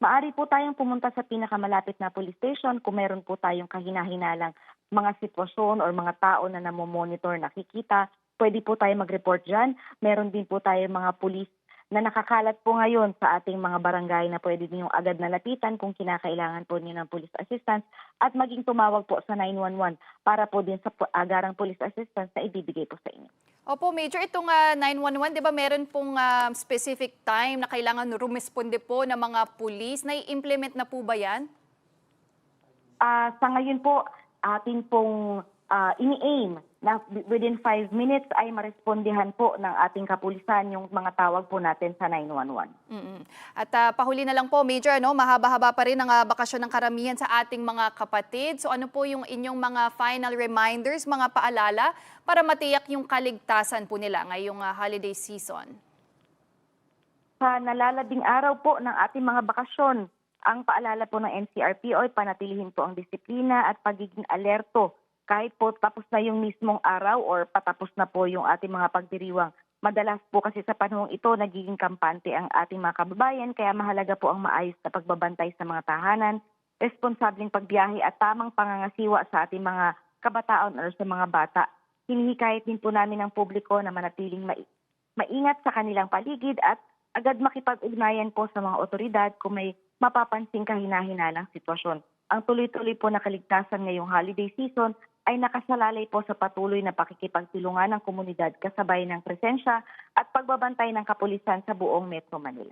Maaari po tayong pumunta sa pinakamalapit na police station kung meron po tayong kahinahinalang mga sitwasyon or mga tao na namomonitor, nakikita. Pwede po tayo mag-report dyan. Meron din po tayo mga pulis na nakakalat po ngayon sa ating mga barangay na pwede ninyong agad na lapitan kung kinakailangan po niyo ng police assistance at maging tumawag po sa 911 para po din sa agarang police assistance na ibibigay po sa inyo. Opo, Major, itong 911, di ba meron pong specific time na kailangan rumisponde po ng mga pulis? Nai-implement na po ba yan? Sa ngayon po, atin pong ini-aim na within 5 minutes ay marespondihan po ng ating kapulisan yung mga tawag po natin sa 911. At pahuli na lang po, Major, mahaba-haba pa rin ang bakasyon ng karamihan sa ating mga kapatid. So ano po yung inyong mga final reminders, mga paalala para matiyak yung kaligtasan po nila ngayong holiday season? Sa nalalabing araw po ng ating mga bakasyon, ang paalala po ng NCRPO ay panatilihin po ang disiplina at pagiging alerto kahit po tapos na yung mismong araw or patapos na po yung ating mga pagdiriwang. Madalas po kasi sa panahong ito nagiging kampante ang ating mga kababayan kaya mahalaga po ang maayos na pagbabantay sa mga tahanan, responsableng pagbiyahe at tamang pangangasiwa sa ating mga kabataan or sa mga bata. Hinihikayat din po namin ang publiko na manatiling maingat sa kanilang paligid at agad makipag-ugnayan po sa mga otoridad kung may mapapansing kahinahinalang sitwasyon. Ang tuloy-tuloy po na kaligtasan ngayong holiday season ay nakasalalay po sa patuloy na pakikipagtulungan ng komunidad kasabay ng presensya at pagbabantay ng kapulisan sa buong Metro Manila.